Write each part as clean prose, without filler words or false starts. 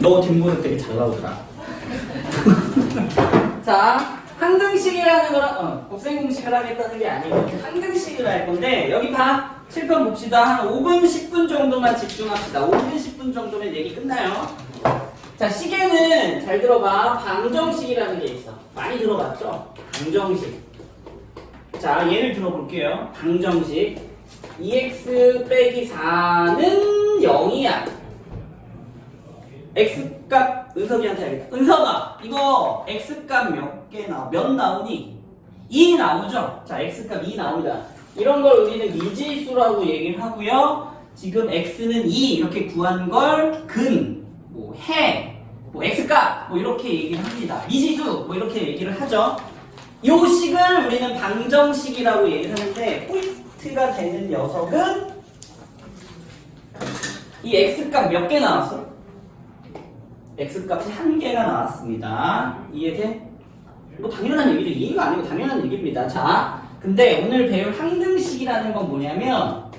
너 뒷모습 되게 잘 나오더라. 자, 항등식이라는 거랑 곱셈 공식을 하겠다는 게 아니고 항등식을 할 건데 여기 봐. 칠판 봅시다. 한 5분, 10분 정도만 집중합시다. 5분, 10분 정도면 얘기 끝나요. 자, 식에는 잘 들어봐. 방정식이라는 게 있어. 많이 들어봤죠? 방정식. 자, 예를 들어볼게요. 방정식. 2x 빼기 4는 0이야. x값 은섭이한테 알겠다. 은섭아, 이거 x값 몇 나오니? 2 나오죠? 자, x값 2 나옵니다. 이런 걸 우리는 미지수라고 얘기를 하고요. 지금 x는 2 이렇게 구하는 걸 근, 뭐 해, 뭐 x값 뭐 이렇게 얘기를 합니다. 미지수 뭐 이렇게 얘기를 하죠. 요 식을 우리는 방정식이라고 얘기를 하는데 포인트가 되는 녀석은 이 x값 몇 개 나왔어? x값이 1개가 나왔습니다. 이해돼? 뭐 당연한 얘기죠. 이해가 아니고 당연한 얘기입니다. 자, 근데 오늘 배울 항등식이라는 건 뭐냐면,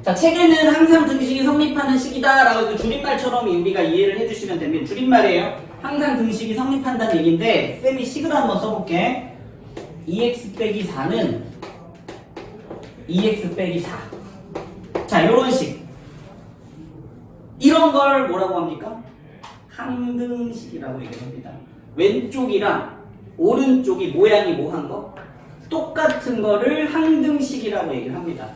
자, 책에는 항상 등식이 성립하는 식이다 라고 줄임말처럼 우리가 이해를 해주시면 됩니다. 줄임말이에요. 항상 등식이 성립한다는 얘기인데 쌤이 식을 한번 써볼게. 2x 빼기 4는 2x 빼기 4. 자, 요런 식. 이런 걸 뭐라고 합니까? 항등식이라고 얘기합니다. 왼쪽이랑 오른쪽이 모양이 뭐한 거? 똑같은 거를 항등식이라고 얘기를 합니다.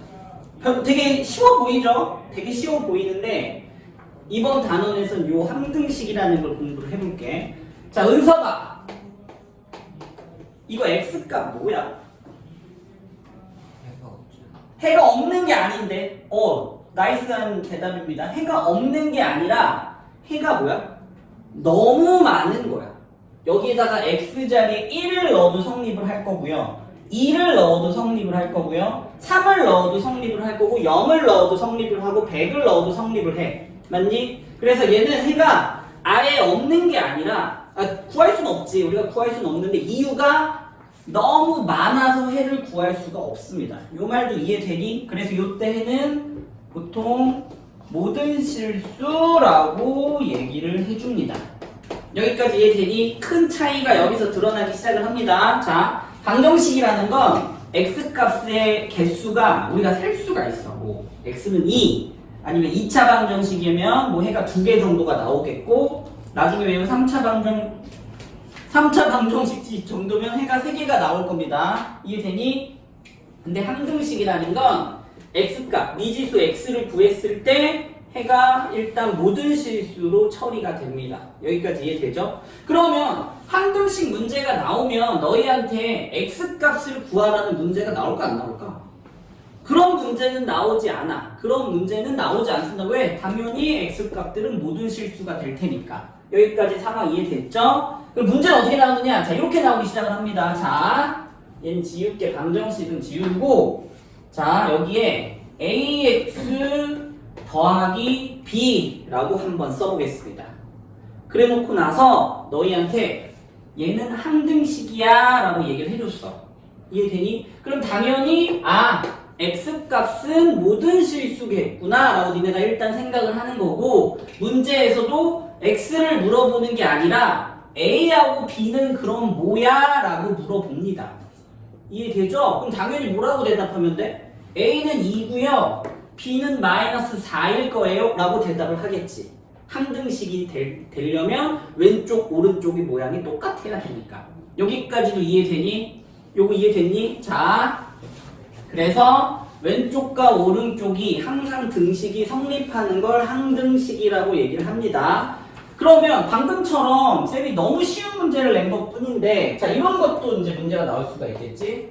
되게 쉬워 보이죠? 되게 쉬워 보이는데 이번 단원에서는 요 항등식이라는 걸 공부를 해볼게. 자, 은서가 이거 x값 뭐야? 해가 없는 게 아닌데 나이스한 대답입니다. 해가 없는 게 아니라 해가 뭐야? 너무 많은 거야. 여기에다가 x자리에 1을 넣어도 성립을 할 거고요. 2를 넣어도 성립을 할 거고요. 3을 넣어도 성립을 할 거고 0을 넣어도 성립을 하고 100을 넣어도 성립을 해. 맞니? 그래서 얘는 해가 아예 없는 게 아니라 구할 수는 없지. 우리가 구할 수는 없는데 이유가 너무 많아서 해를 구할 수가 없습니다. 요 말도 이해되니? 그래서 요때 해는 보통 모든 실수라고 얘기를 해줍니다. 여기까지 이해되니? 큰 차이가 여기서 드러나기 시작을 합니다. 자, 방정식이라는 건 x값의 개수가 우리가 셀 수가 있어. 뭐 x는 2 아니면 2차 방정식이면 뭐 해가 2개 정도가 나오겠고 나중에 외우면 3차 방정식 정도면 해가 3개가 나올 겁니다. 이해되니? 근데 항등식이라는 건 x값, 미지수 x를 구했을 때 해가 일단 모든 실수로 처리가 됩니다. 여기까지 이해되죠? 그러면 항등식 문제가 나오면 너희한테 x값을 구하라는 문제가 나올까 안 나올까? 그런 문제는 나오지 않아. 그런 문제는 나오지 않습니다. 왜? 당연히 x값들은 모든 실수가 될 테니까. 여기까지 상황 이해됐죠? 그럼 문제는 어떻게 나오느냐? 자, 이렇게 나오기 시작을 합니다. 자, 얘는 지울게. 방정식은 지우고 자, 여기에 ax 더하기 b라고 한번 써보겠습니다. 그래 놓고 나서 너희한테 얘는 항등식이야 라고 얘기를 해줬어. 이해되니? 그럼 당연히 x값은 모든 실수겠구나 라고 니네가 일단 생각을 하는 거고 문제에서도 x를 물어보는 게 아니라 a하고 b는 그럼 뭐야? 라고 물어봅니다. 이해되죠? 그럼 당연히 뭐라고 대답하면 돼? a는 2고요. b는 마이너스 4일 거예요 라고 대답을 하겠지. 항등식이 되려면 왼쪽 오른쪽의 모양이 똑같아야 되니까. 여기까지도 이해되니? 요거 이해됐니? 자, 그래서 왼쪽과 오른쪽이 항상 등식이 성립하는 걸 항등식이라고 얘기를 합니다. 그러면 방금처럼 쌤이 너무 쉬운 문제를 낸 것 뿐인데 자, 이런 것도 이제 문제가 나올 수가 있겠지.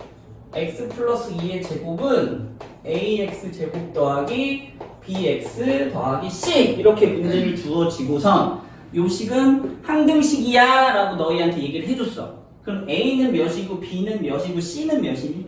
x 플러스 2의 제곱은 ax 제곱 더하기 bx 더하기 c 이렇게 문제를 주어지고선 요 식은 항등식이야 라고 너희한테 얘기를 해줬어. 그럼 a는 몇이고 b는 몇이고 c는 몇이니?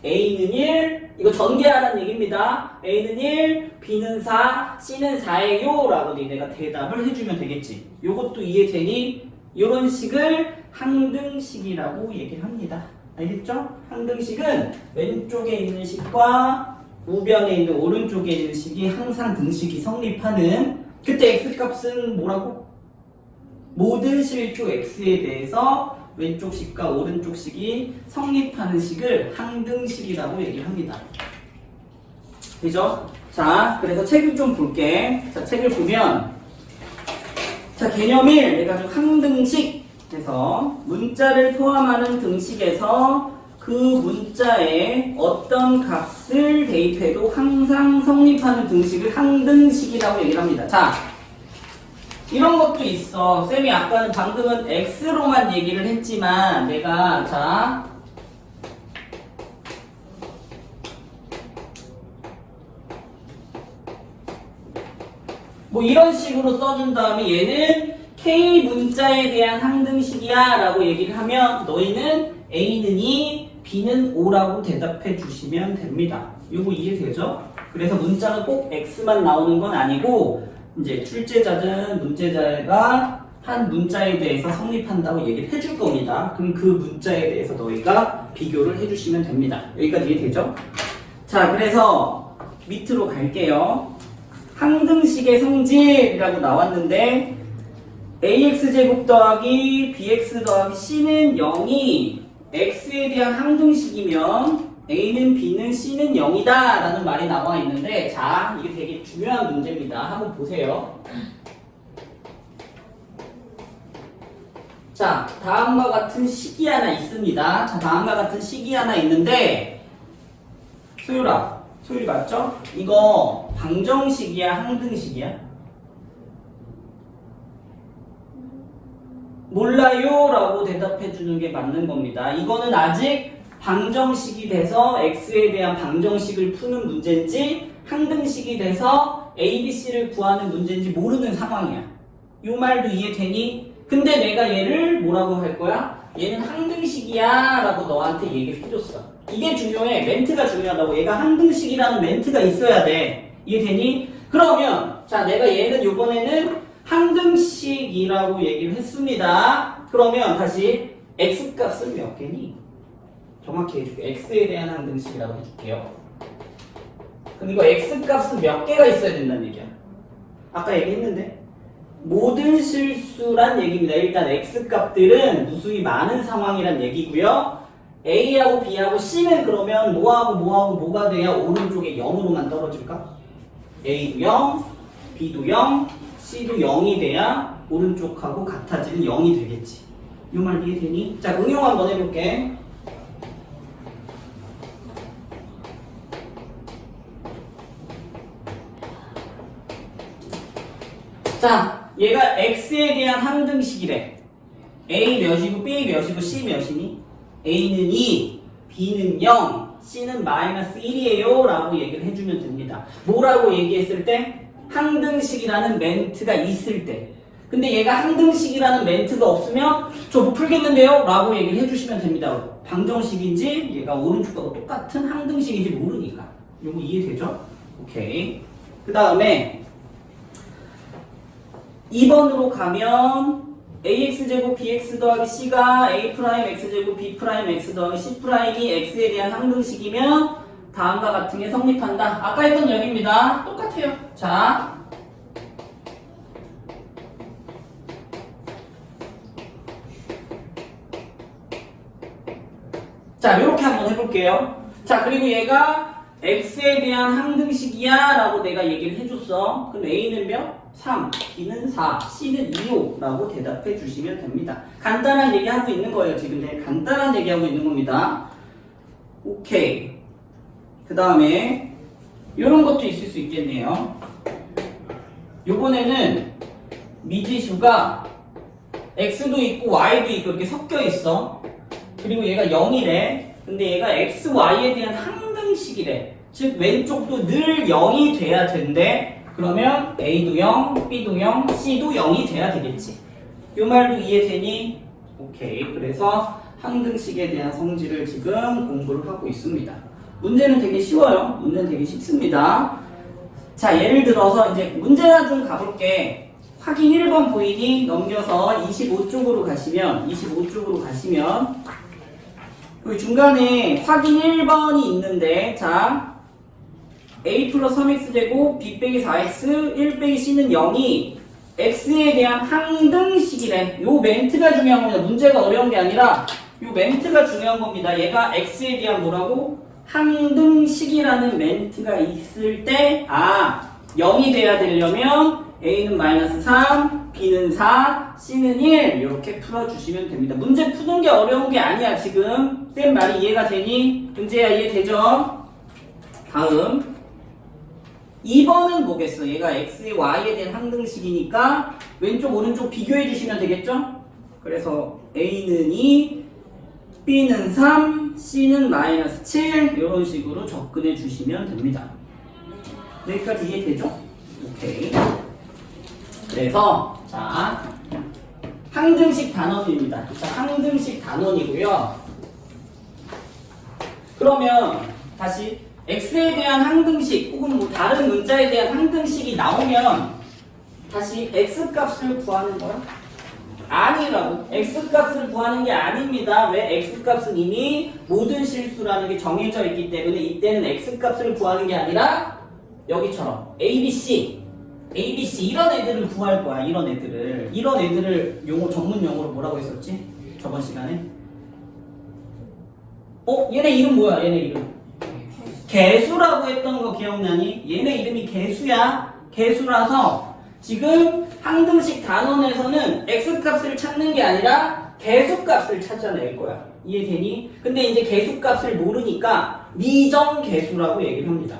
a는 1 이거 전개하라는 얘기입니다. a는 1 b는 4 c는 4예요 라고 니네가 대답을 해주면 되겠지. 요것도 이해되니? 요런 식을 항등식이라고 얘기를 합니다. 알겠죠? 항등식은 왼쪽에 있는 식과 우변에 있는 오른쪽에 있는 식이 항상 등식이 성립하는 그때 x값은 뭐라고? 모든 실수 x에 대해서 왼쪽 식과 오른쪽 식이 성립하는 식을 항등식이라고 얘기를 합니다. 그죠? 자, 그래서 책을 좀 볼게. 자, 책을 보면 자, 개념 1 해가지고 항등식 해서 문자를 포함하는 등식에서 그 문자에 어떤 값을 대입해도 항상 성립하는 등식을 항등식이라고 얘기를 합니다. 자, 이런 것도 있어. 쌤이 아까는 방금은 x로만 얘기를 했지만 내가 자 뭐 이런 식으로 써준 다음에 얘는 K 문자에 대한 항등식이야 라고 얘기를 하면 너희는 A는 2, B는 5라고 대답해 주시면 됩니다. 이거 이해되죠? 그래서 문자가 꼭 X만 나오는 건 아니고 이제 출제자든 문제자가 한 문자에 대해서 성립한다고 얘기를 해줄 겁니다. 그럼 그 문자에 대해서 너희가 비교를 해주시면 됩니다. 여기까지 이해되죠? 자, 그래서 밑으로 갈게요. 항등식의 성질이라고 나왔는데 ax제곱 더하기 bx 더하기 c는 0이 x에 대한 항등식이면 a는 b는 c는 0이다 라는 말이 나와 있는데 자, 이게 되게 중요한 문제입니다. 한번 보세요. 자, 다음과 같은 식이 하나 있습니다. 자, 다음과 같은 식이 하나 있는데 소율아, 소율이 맞죠? 이거 방정식이야 항등식이야? 몰라요 라고 대답해 주는 게 맞는 겁니다. 이거는 아직 방정식이 돼서 x에 대한 방정식을 푸는 문제인지 항등식이 돼서 a, b, c를 구하는 문제인지 모르는 상황이야. 이 말도 이해되니? 근데 내가 얘를 뭐라고 할 거야? 얘는 항등식이야 라고 너한테 얘기를 해줬어. 이게 중요해. 멘트가 중요하다고. 얘가 항등식이라는 멘트가 있어야 돼. 이해되니? 그러면 자, 내가 얘는 요번에는 항등식이라고 얘기를 했습니다. 그러면 다시 x값은 몇 개니? 정확히 해줄게. x에 대한 항등식이라고 해줄게요. 그럼 이거 x값은 몇 개가 있어야 된다는 얘기야. 아까 얘기했는데 모든 실수란 얘기입니다. 일단 x값들은 무수히 많은 상황이란 얘기고요. a하고 b하고 c는 그러면 뭐하고 뭐하고 뭐가 돼야 오른쪽에 0으로만 떨어질까? a도 0, b도 0, c도 0이 돼야 오른쪽하고 같아지는 0이 되겠지. 이 말 이해되니? 자, 응용 한번 해볼게. 자, 얘가 x에 대한 항등식이래. a 몇이고 b 몇이고 c 몇이니? a는 2, b는 0, c는 마이너스 1이에요 라고 얘기를 해주면 됩니다. 뭐라고 얘기했을 때? 항등식이라는 멘트가 있을 때. 근데 얘가 항등식이라는 멘트가 없으면 저 못 풀겠는데요? 라고 얘기를 해주시면 됩니다. 방정식인지 얘가 오른쪽하고 똑같은 항등식인지 모르니까. 이거 이해되죠? 오케이. 그 다음에 2번으로 가면 ax제곱 bx 더하기 c가 a 프라임 x제곱 b 프라임 x 더하기 c 프라임이 x에 대한 항등식이면 다음과 같은 게 성립한다. 아까 했던 얘기입니다. 똑같아요. 자, 이렇게 한번 해볼게요. 자, 그리고 얘가 x에 대한 항등식이야 라고 내가 얘기를 해줬어. 그럼 a는 몇? 3, b는 4, c는 2요 라고 대답해 주시면 됩니다. 간단한 얘기하고 있는 거예요. 지금 내가 간단한 얘기하고 있는 겁니다. 오케이. 그 다음에 이런 것도 있을 수 있겠네요. 요번에는 미지수가 x도 있고 y도 있고 이렇게 섞여 있어. 그리고 얘가 0이래. 근데 얘가 x, y에 대한 항등식이래. 즉 왼쪽도 늘 0이 돼야 된대. 그러면 a도 0, b도 0, c도 0이 돼야 되겠지. 요 말도 이해되니? 오케이. 그래서 항등식에 대한 성질을 지금 공부를 하고 있습니다. 문제는 되게 쉬워요. 문제는 되게 쉽습니다. 자, 예를 들어서 이제 문제나 좀 가볼게. 확인 1번 보이니? 넘겨서 25쪽으로 가시면 여기 중간에 확인 1번이 있는데 자, a 플러스 3x제곱 b 빼기 4x 1 빼기 c는 0이 x에 대한 항등식이래. 요 멘트가 중요한 겁니다. 문제가 어려운 게 아니라 요 멘트가 중요한 겁니다. 얘가 x에 대한 뭐라고? 항등식이라는 멘트가 있을 때 0이 돼야 되려면 a는 마이너스 3, b는 4, c는 1 이렇게 풀어주시면 됩니다. 문제 푸는 게 어려운 게 아니야. 지금 쌤 말이 이해가 되니? 문제야 이해되죠? 다음 2번은 뭐겠어? 얘가 x의 y에 대한 항등식이니까 왼쪽 오른쪽 비교해 주시면 되겠죠? 그래서 a는 2, b는 3, c는 마이너스 7 이런 식으로 접근해 주시면 됩니다. 여기까지 이해되죠? 오케이. 그래서 자 항등식 단원입니다. 자, 항등식 단원이고요. 그러면 다시 x에 대한 항등식 혹은 뭐 다른 문자에 대한 항등식이 나오면 다시 x값을 구하는 거야? 아니라고. x값을 구하는 게 아닙니다. 왜? x값은 이미 모든 실수라는 게 정해져 있기 때문에 이때는 x값을 구하는 게 아니라 여기처럼 ABC 이런 애들을 구할 거야. 이런 애들을 용어 전문 용어로 뭐라고 했었지? 저번 시간에? 얘네 이름 뭐야? 얘네 이름 개수라고 했던 거 기억나니? 얘네 이름이 개수야. 개수라서 지금 항등식 단원에서는 x값을 찾는 게 아니라 개수값을 찾아낼 거야. 이해되니? 근데 이제 개수값을 모르니까 미정개수라고 얘기를 합니다.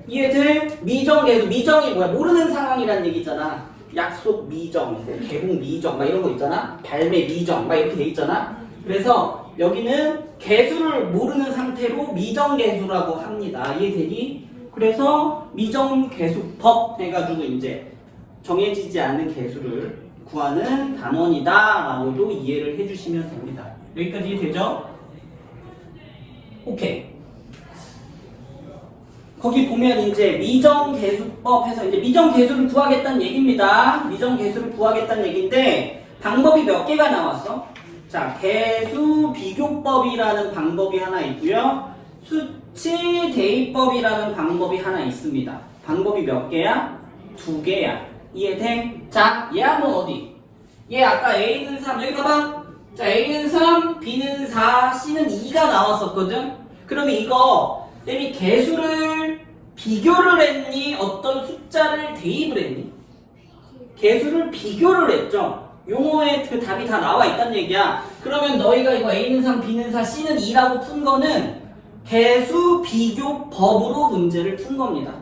이해돼? 미정개수. 미정이 뭐야? 모르는 상황이란 얘기잖아. 약속 미정, 개공 미정 막 이런 거 있잖아. 발매 미정 막 이렇게 돼 있잖아. 그래서 여기는 개수를 모르는 상태로 미정개수라고 합니다. 이해되니? 그래서 미정개수법 해가지고 이제 정해지지 않는 개수를 구하는 단원이다 라고도 이해를 해주시면 됩니다. 여기까지 이해되죠? 오케이. 거기 보면 이제 미정개수법 해서 이제 미정개수를 구하겠다는 얘기입니다. 미정개수를 구하겠다는 얘기인데 방법이 몇 개가 나왔어? 자, 개수 비교법이라는 방법이 하나 있고요. 수치 대입법이라는 방법이 하나 있습니다. 방법이 몇 개야? 2개야. 이해돼? 자, 얘 한번 어디? 얘 아까 A는 3, 여기 봐봐. 자, A는 3, B는 4, C는 2가 나왔었거든? 그러면 이거 쌤이 개수를 비교를 했니? 어떤 숫자를 대입을 했니? 개수를 비교를 했죠? 용어에 그 답이 다 나와 있다는 얘기야. 그러면 너희가 이거 A는 3, B는 4, C는 2라고 푼 거는 개수 비교법으로 문제를 푼 겁니다.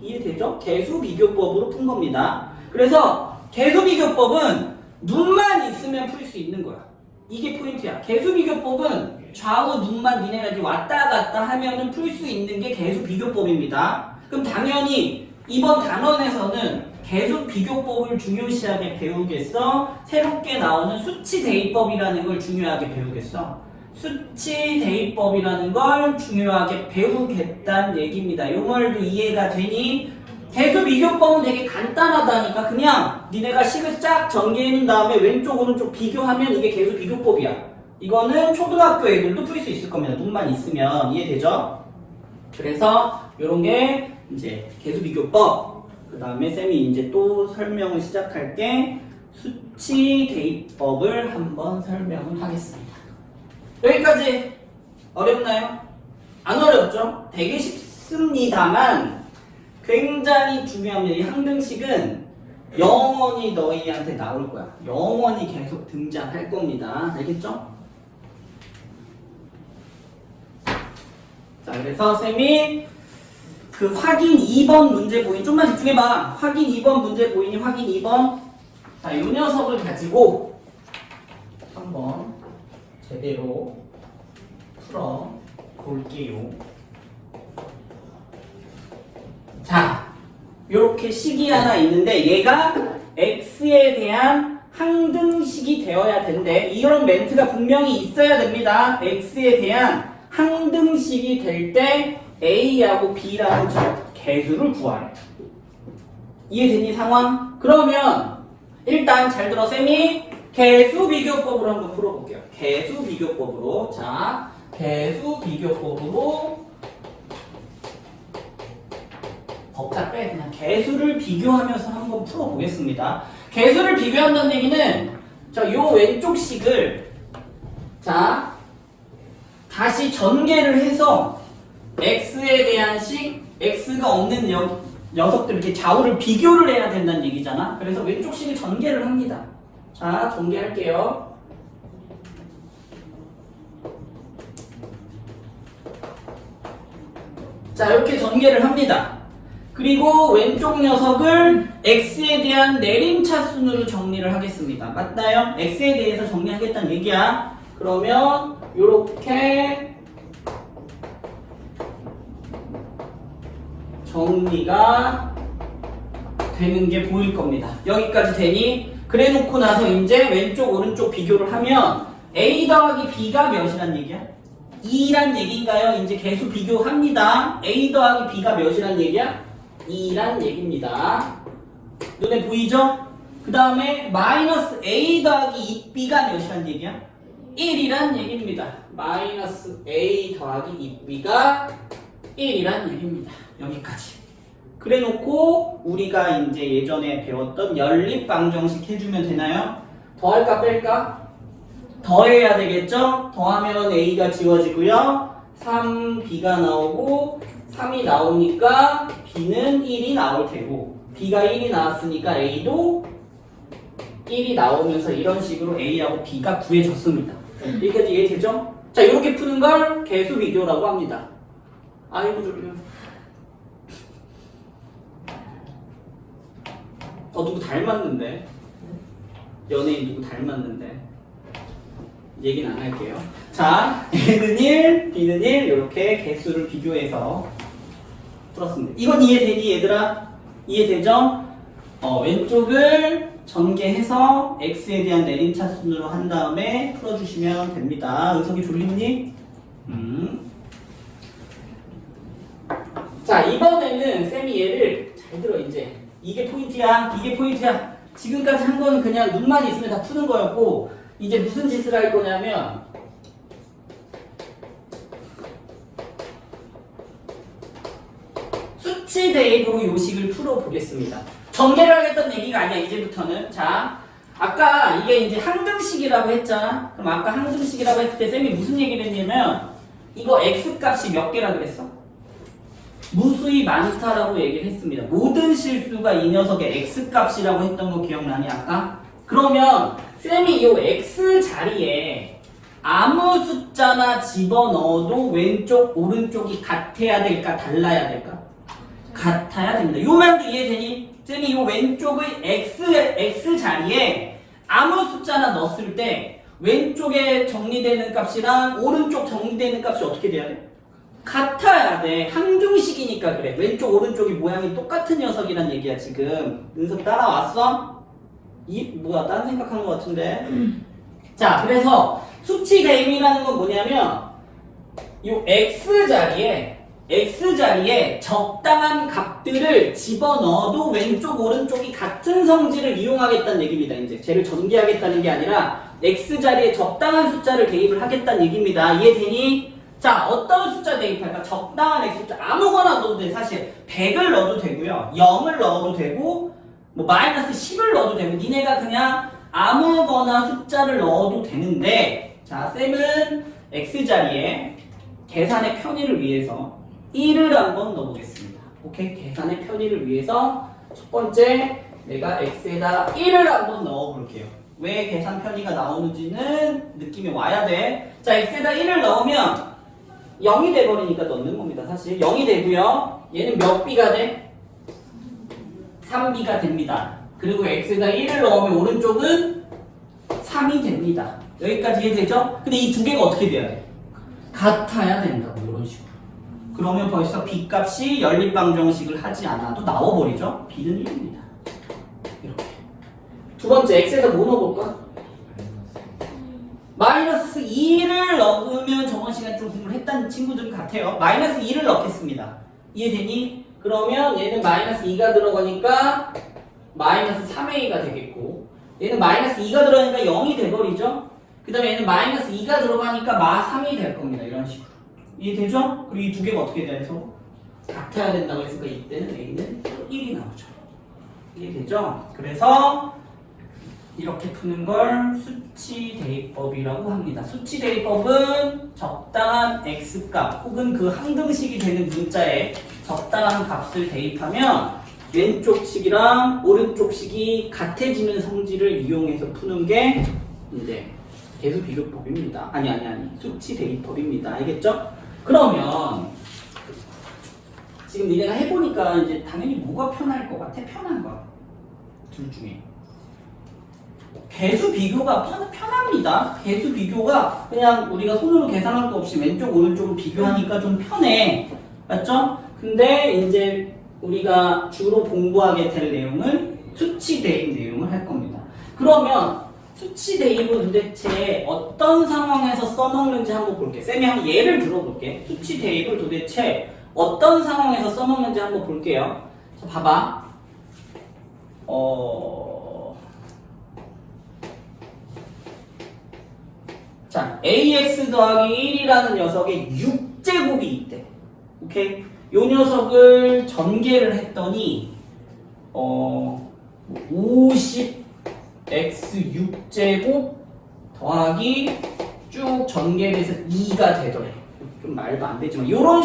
이해되죠? 개수 비교법으로 푼 겁니다. 그래서 개수 비교법은 눈만 있으면 풀 수 있는 거야. 이게 포인트야. 개수 비교법은 좌우 눈만 니네가 이렇게 왔다 갔다 하면은 풀 수 있는 게 개수 비교법입니다. 그럼 당연히 이번 단원에서는 개수 비교법을 중요시하게 배우겠어? 새롭게 나오는 수치 대입법이라는 걸 중요하게 배우겠어? 수치 대입법이라는 걸 중요하게 배우겠다는 얘기입니다. 요 말도 이해가 되니? 개수 비교법은 되게 간단하다니까. 그냥 니네가 식을 쫙 전개해 놓은 다음에 왼쪽 오른쪽 비교하면 이게 개수 비교법이야. 이거는 초등학교 애들도 풀 수 있을 겁니다. 눈만 있으면. 이해되죠? 그래서 요런 게 이제 개수 비교법. 그 다음에 쌤이 이제 또 설명을 시작할게 수치 대입법을 한번 설명을 하겠습니다. 여기까지 어렵나요? 안 어렵죠? 되게 쉽습니다만 굉장히 중요합니다. 이 항등식은 영원히 너희한테 나올 거야. 영원히 계속 등장할 겁니다. 알겠죠? 자, 그래서 쌤이 그 확인 2번 문제 보이니 좀만 집중해봐. 확인 2번 문제 보이니? 확인 2번. 자, 이 녀석을 가지고 한번 제대로 풀어 볼게요. 자, 요렇게 식이 하나 있는데 얘가 x에 대한 항등식이 되어야 된대. 이런 멘트가 분명히 있어야 됩니다. x에 대한 항등식이 될 때 a하고 b라는 개수를 구하래. 이해되니 상황? 그러면 일단 잘 들어. 쌤이 개수 비교법으로 한번 풀어볼게요. 개수 비교법으로. 자, 개수 비교법으로 법자 빼. 그냥 개수를 비교하면서 한번 풀어보겠습니다. 개수를 비교한다는 얘기는 자, 요 왼쪽 식을 자 다시 전개를 해서 x에 대한 식, x가 없는 녀석들 이렇게 좌우를 비교를 해야 된다는 얘기잖아. 그래서 왼쪽 식을 전개를 합니다. 자, 전개할게요. 자, 이렇게 전개를 합니다. 그리고 왼쪽 녀석을 x에 대한 내림차 순으로 정리를 하겠습니다. 맞나요? x에 대해서 정리하겠다는 얘기야. 그러면 요렇게 정리가 되는 게 보일 겁니다. 여기까지 되니? 그래 놓고 나서 이제 왼쪽 오른쪽 비교를 하면 a 더하기 b가 몇이란 얘기야? 2란 얘기인가요? 이제 개수 비교합니다. a 더하기 b가 몇이란 얘기야? 2란 얘기입니다. 눈에 보이죠? 그 다음에 마이너스 a 더하기 2b가 몇이란 얘기야? 1이란 얘기입니다. 마이너스 a 더하기 2b가 1이란 얘기입니다. 여기까지. 그래 놓고 우리가 이제 예전에 배웠던 연립방정식 해주면 되나요? 더할까 뺄까? 더해야 되겠죠? 더하면 a가 지워지고요. 3b가 나오고 3이 나오니까 b는 1이 나올 테고 b가 1이 나왔으니까 a도 1이 나오면서 이런 식으로 a하고 b가 구해졌습니다. 여기까지 이해되죠? 자, 이렇게 푸는 걸 개수 비교라고 합니다. 아이고 졸려. 누구 닮았는데? 연예인 누구 닮았는데? 얘기는 안 할게요. 자, A는 1, B는 1 이렇게 개수를 비교해서 풀었습니다. 이건 이해되니 얘들아? 이해되죠? 왼쪽을 전개해서 X에 대한 내림차순으로 한 다음에 풀어주시면 됩니다. 은석이 졸리니? 자, 이번에는 쌤이 얘를 잘 들어 이제. 이게 포인트야. 이게 포인트야. 지금까지 한 거는 그냥 눈만 있으면 다 푸는 거였고 이제 무슨 짓을 할 거냐면 수치 대입으로 요식을 풀어보겠습니다. 전개를 하겠다는 얘기가 아니야. 이제부터는. 자, 아까 이게 이제 항등식이라고 했잖아. 그럼 아까 항등식이라고 했을 때 쌤이 무슨 얘기를 했냐면 이거 x값이 몇 개라 그랬어? 무수히 많다라고 얘기를 했습니다. 모든 실수가 이 녀석의 x값이라고 했던 거 기억나니 아까? 그러면 쌤이 이 x 자리에 아무 숫자나 집어넣어도 왼쪽 오른쪽이 같아야 될까 달라야 될까? 같아야 됩니다. 요 말도 이해되니? 쌤이 이 왼쪽의 x 자리에 아무 숫자나 넣었을 때 왼쪽에 정리되는 값이랑 오른쪽 정리되는 값이 어떻게 돼야 돼? 같아야 돼. 항등식이니까 그래. 왼쪽 오른쪽이 모양이 똑같은 녀석이란 얘기야 지금. 은석 따라왔어? 뭐야 딴 생각하는 것 같은데. 자, 그래서 수치 대입이라는 건 뭐냐면 요 x자리에 적당한 값들을 집어넣어도 왼쪽 오른쪽이 같은 성질을 이용하겠다는 얘기입니다. 이제 쟤를 전개하겠다는 게 아니라 x자리에 적당한 숫자를 대입을 하겠다는 얘기입니다. 이해되니? 자, 어떤 숫자 대입할까? 적당한 x숫자 아무거나 넣어도 돼. 사실 100을 넣어도 되고요. 0을 넣어도 되고 뭐 마이너스 10을 넣어도 되고 니네가 그냥 아무거나 숫자를 넣어도 되는데 자, 쌤은 x자리에 계산의 편의를 위해서 1을 한번 넣어보겠습니다. 오케이? 계산의 편의를 위해서 첫 번째 내가 x에다 1을 한번 넣어볼게요. 왜 계산 편의가 나오는지는 느낌이 와야 돼. 자, x에다 1을 넣으면 0이 돼버리니까 넣는 겁니다. 사실 0이 되고요. 얘는 몇 b가 돼? 3b가 됩니다. 그리고 x에다 1을 넣으면 오른쪽은 3이 됩니다. 여기까지 이해되죠? 근데 이 두 개가 어떻게 돼야 돼? 같아야 된다고. 이런 식으로. 그러면 벌써 b값이 연립방정식을 하지 않아도 나와버리죠? b는 1입니다. 이렇게. 두 번째 x에다 뭐 넣어볼까? 마이너스 2를 넣으면 저번 시간에 좀 공부를 했다는 친구들 같아요. 마이너스 2를 넣겠습니다. 이해되니? 그러면 얘는 마이너스 2가 들어가니까 마이너스 3a가 되겠고 얘는 마이너스 2가 들어가니까 0이 돼버리죠? 그 다음에 얘는 마이너스 2가 들어가니까 마 3이 될 겁니다. 이런 식으로. 이해되죠? 그리고 이 두 개가 어떻게 돼서 같아야 된다고 했으니까 이때는 A는 1이 나오죠. 이해되죠? 그래서 이렇게 푸는 걸 수치 대입법이라고 합니다. 수치 대입법은 적당한 x값 혹은 그 항등식이 되는 문자에 적당한 값을 대입하면 왼쪽 식이랑 오른쪽 식이 같아지는 성질을 이용해서 푸는 게 이제 계수 비교법입니다. 아니 수치 대입법입니다. 알겠죠? 그러면 지금 니네가 해보니까 이제 당연히 뭐가 편할 것 같아? 편한 거. 둘 중에. 계수 비교가 편합니다. 계수 비교가 그냥 우리가 손으로 계산할 거 없이 왼쪽 오른쪽을 비교하니까 좀 편해. 맞죠? 근데 이제 우리가 주로 공부하게 될 내용은 수치 대입 내용을 할 겁니다. 그러면 수치 대입은 도대체 어떤 상황에서 써먹는지 한번 볼게. 쌤이 한번 예를 들어볼게. 수치 대입을 도대체 어떤 상황에서 써먹는지 한번 볼게요. 자, 봐봐. 자, ax 더하기 1이라는 녀석의 6제곱이 있대. 오케이? 요 녀석을 전개를 했더니 50x 6제곱 더하기 쭉 전개돼서 2가 되더래. 좀 말도 안 되지만 요런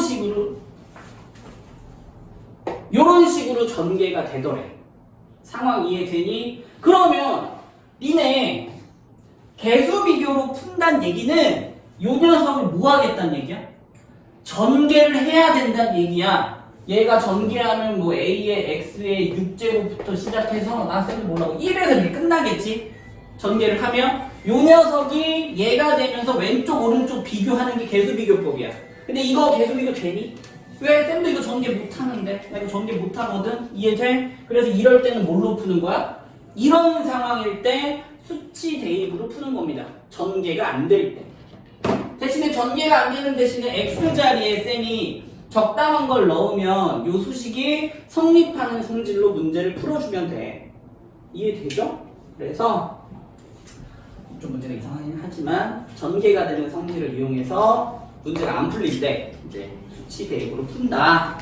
식으로 전개가 되더래. 상황 이해되니? 그러면 니네 계수 비교로 푼다는 얘기는 요 녀석을 뭐 하겠다는 얘기야? 전개를 해야 된다는 얘기야. 얘가 전개하면 뭐 a의 x의 6제곱부터 시작해서 나 쌤이 뭐라고 1에서 이렇게 끝나겠지? 전개를 하면 요 녀석이 얘가 되면서 왼쪽 오른쪽 비교하는 게 계수 비교법이야. 근데 이거 계수 비교 되니? 왜? 쌤도 이거 전개 못하는데? 나 이거 전개 못하거든? 이해돼? 그래서 이럴 때는 뭘로 푸는 거야? 이런 상황일 때 수치 대입으로 푸는 겁니다. 전개가 안 될 때. 대신에 전개가 안 되는 대신에 x자리에 쌤이 적당한 걸 넣으면 요 수식이 성립하는 성질로 문제를 풀어주면 돼. 이해되죠? 그래서 좀 문제가 이상하긴 하지만 전개가 되는 성질을 이용해서 문제가 안 풀릴 때 이제 수치 대입으로 푼다.